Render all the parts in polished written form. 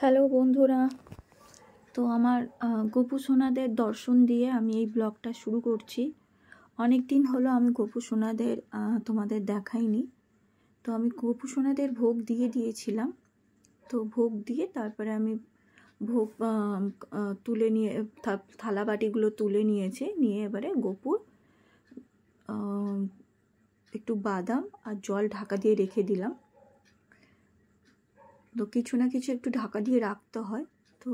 Hello বন্ধুরা, তো আমার গোপু সোনাদের দর্শন দিয়ে আমি এই ব্লগটা শুরু করছি। অনেক দিন হলো আমি গোপু সোনাদের তোমাদের দেখাইনি। তো আমি গোপু সোনাদের ভোগ দিয়ে দিয়েছিলাম। তো ভোগ দিয়ে তারপরে আমি ভোগ তুলে নিয়ে থালা বাটিগুলো তুলে নিয়েছি, নিয়ে এবারে গোপুর একটু বাদাম আর জল ঢাকা দিয়ে রেখে দিলাম। তো কিছু না কিছু একটু ঢাকা দিয়ে রাখতে হয়, তো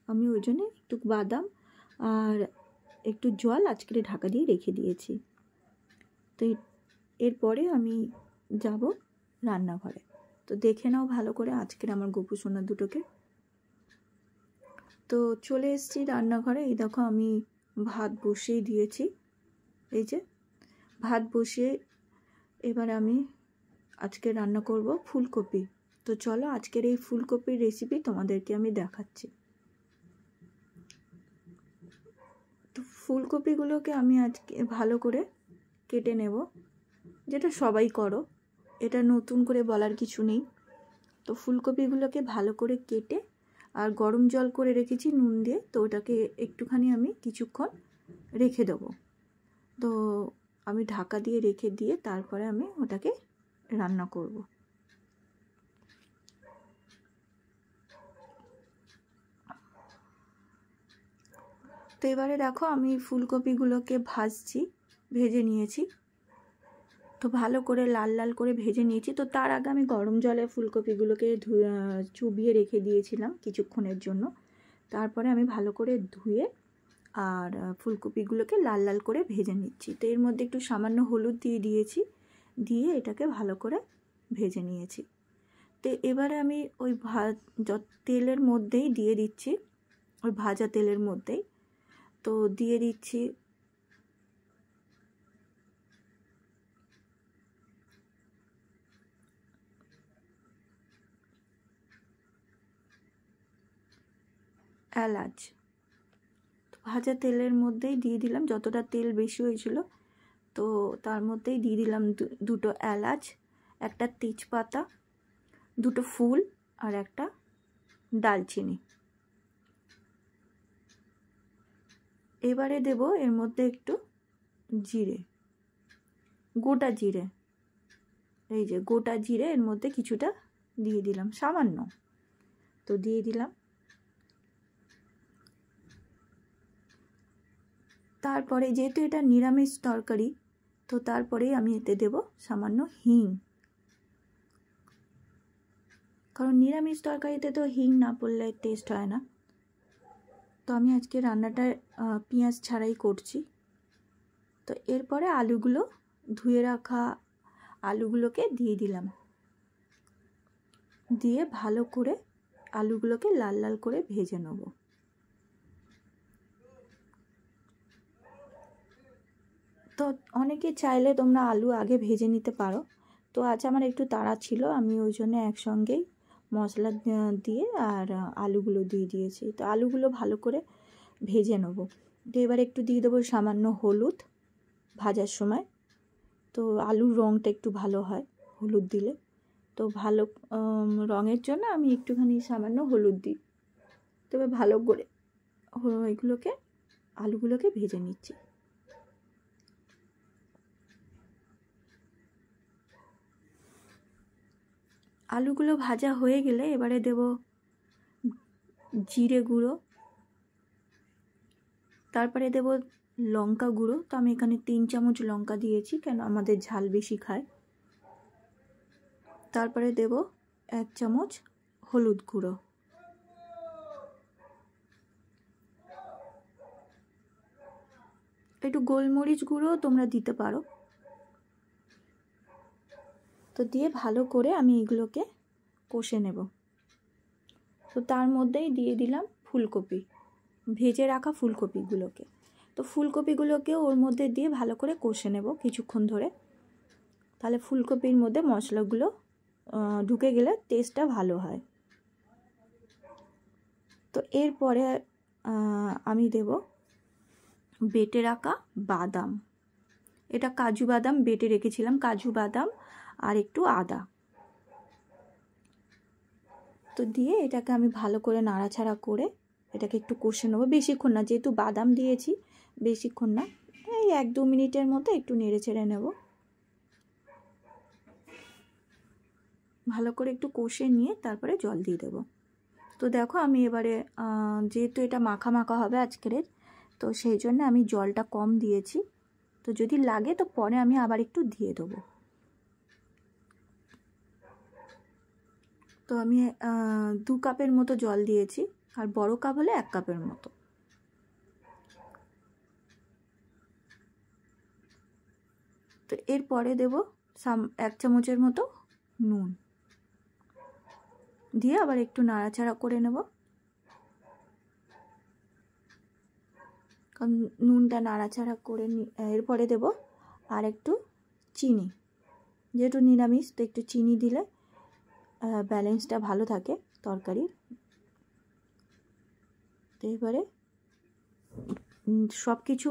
আমি ওই জন্য একটু বাদাম আর একটু জল আজকে ঢাকা দিয়ে রেখে দিয়েছি। তো এরপরে আমি যাব রান্নাঘরে। তো দেখে নাও ভালো করে আজকের আমার গোপু সোনা দুটোকে। তো চলে এসেছি রান্নাঘরে। এই দেখো আমি ভাত বসিয়ে দিয়েছি। এই যে ভাত বসিয়ে এবার আমি আজকে রান্না করব ফুলকপি। তো চলো আজকের এই ফুলকপির রেসিপি তোমাদেরকে আমি দেখাচ্ছি। তো ফুলকপিগুলোকে আমি আজকে ভালো করে কেটে নেব, যেটা সবাই করো, এটা নতুন করে বলার কিছু নেই। তো ফুলকপিগুলোকে ভালো করে কেটে আর গরম জল করে রেখেছি নুন দিয়ে, তো ওটাকে একটুখানি আমি কিছুক্ষণ রেখে দেবো। তো আমি ঢাকা দিয়ে রেখে দিয়ে তারপরে আমি ওটাকে রান্না করব। তো এবারে দেখো আমি ফুলকপিগুলোকে ভেজে নিয়েছি। তো ভালো করে লাল লাল করে ভেজে নিয়েছি। তো তার আগে আমি গরম জলে ফুলকপিগুলোকে চুবিয়ে রেখে দিয়েছিলাম কিছুক্ষণের জন্য। তারপরে আমি ভালো করে ধুয়ে আর ফুলকপিগুলোকে লাল লাল করে ভেজে নিচ্ছি। তো এর মধ্যে একটু সামান্য হলুদ দিয়েছি, দিয়ে এটাকে ভালো করে ভেজে নিয়েছি। তো এবারে আমি ওই তেলের মধ্যেই দিয়ে দিচ্ছি, ওই ভাজা তেলের মধ্যেই তো দিয়ে দিচ্ছি এলাচ। তো ভাজা তেলের মধ্যেই দিয়ে দিলাম, যতটা তেল বেশি হয়েছিল তো তার মধ্যেই দিয়ে দিলাম দুটো এলাচ, একটা তেজপাতা, দুটো ফুল আর একটা দালচিনি। এবারে দেব এর মধ্যে একটু জিরে, গোটা জিরে। এই যে গোটা জিরে এর মধ্যে কিছুটা দিয়ে দিলাম, সামান্য তো দিয়ে দিলাম। তারপরে যেহেতু এটা নিরামিষ তরকারি, তো তারপরেই আমি এতে দেব সামান্য হিং, কারণ নিরামিষ তরকারিতে তো হিং না পড়লে টেস্ট হয় না। তো আমি আজকে রান্নাটা পেঁয়াজ ছাড়াই করছি। তো এরপরে আলুগুলো, ধুয়ে রাখা আলুগুলোকে দিয়ে দিলাম, দিয়ে ভালো করে আলুগুলোকে লাল লাল করে ভেজে নেব। তো অনেকে চাইলে তোমরা আলু আগে ভেজে নিতে পারো। তো আজ আমার একটু তাড়া ছিল, আমি ওই জন্য একসঙ্গেই মশলা দিয়ে আর আলুগুলো দিয়ে দিয়েছি। তো আলুগুলো ভালো করে ভেজে নেব। তো এবার একটু দিয়ে দেবো সামান্য হলুদ ভাজার সময়, তো আলুর রঙটা একটু ভালো হয় হলুদ দিলে। তো ভালো রঙের জন্য আমি একটুখানি সামান্য হলুদ দিই। তবে ভালো করে এগুলোকে আলুগুলোকে ভেজে নিচ্ছি। আলুগুলো ভাজা হয়ে গেলে এবারে দেব জিরে গুঁড়ো, তারপরে দেব লঙ্কা গুঁড়ো। তো আমি এখানে 3 চামচ লঙ্কা দিয়েছি, কেন আমাদের ঝাল বেশি খায়। তারপরে দেব 1 চামচ হলুদ গুঁড়ো, একটু গোলমরিচ গুঁড়ো তোমরা দিতে পারো। তো দিয়ে ভালো করে আমি এগুলোকে কষে নেব। তো তার মধ্যেই দিয়ে দিলাম ফুলকপি, ভেজে রাখা ফুলকপিগুলোকে। তো ফুলকপিগুলোকেও ওর মধ্যে দিয়ে ভালো করে কষে নেব কিছুক্ষণ ধরে, তাহলে ফুলকপির মধ্যে মশলাগুলো ঢুকে গেলে টেস্টটা ভালো হয়। তো এরপরে আমি দেব বেটে রাখা বাদাম, এটা কাজু বাদাম বেটে রেখেছিলাম, কাজু বাদাম আর একটু আদা। তো দিয়ে এটাকে আমি ভালো করে নাড়াচাড়া করে এটাকে একটু কষে নেবো, বেশিক্ষণ না, যেহেতু বাদাম দিয়েছি বেশিক্ষণ না, এই 1-2 মিনিটের মতো একটু নেড়ে চেড়ে নেব। ভালো করে একটু কষে নিয়ে তারপরে জল দিয়ে দেবো। তো দেখো আমি এবারে যেহেতু এটা মাখা মাখা হবে আজকের, তো সেই জন্য আমি জলটা কম দিয়েছি। তো যদি লাগে তো পরে আমি আবার একটু দিয়ে দেবো। তো আমি 2 কাপের মতো জল দিয়েছি, আর বড় কাপ হলে 1 কাপের মতো। তো এরপরে দেবো 1 চামচের মতো নুন দিয়ে আবার একটু নাড়াচাড়া করে নেব। কারণ নুনটা নাড়াচাড়া করে এরপরে দেব আর একটু চিনি, যেহেতু নিরামিষ তো একটু চিনি দিলে ব্যালেন্সটা ভালো থাকে তরকারির। তো এবারে সব কিছু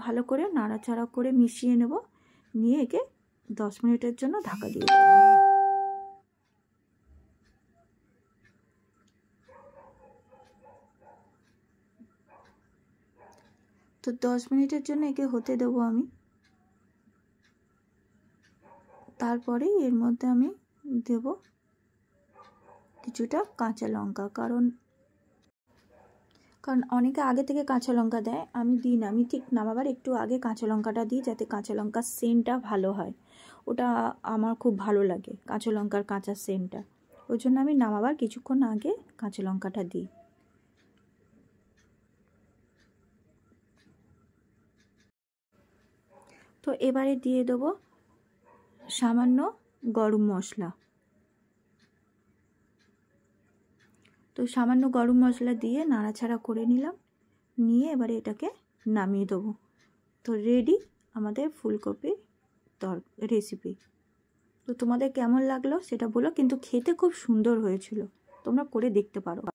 ভালো করে নাড়াচাড়া করে মিশিয়ে নেব, নিয়ে একে 10 মিনিটের জন্য ঢাকা দিয়ে দেব। তো 10 মিনিটের জন্য একে হতে দেব আমি। তারপরে এর মধ্যে আমি দেব কিছুটা কাঁচা লঙ্কা, কারণ অনেকে আগে থেকে কাঁচা লঙ্কা দেয়, আমি দিই না। আমি ঠিক নামাবার একটু আগে কাঁচা লঙ্কাটা দিই, যাতে কাঁচা লঙ্কার সেন্টটা ভালো হয়। ওটা আমার খুব ভালো লাগে, কাঁচা লঙ্কার কাঁচা সেন্টটা। ওই জন্য আমি নামাবার কিছুক্ষণ আগে কাঁচা লঙ্কাটা দিই। তো এবারে দিয়ে দেবো সামান্য গরম মশলা। তো সামান্য গরম মশলা দিয়ে নাড়াচাড়া করে নিলাম, নিয়ে এবারে এটাকে নামিয়ে দেবো। তো রেডি আমাদের ফুলকপির রেসিপি। তো তোমাদের কেমন লাগলো সেটা বলো, কিন্তু খেতে খুব সুন্দর হয়েছিল, তোমরা করে দেখতে পারো।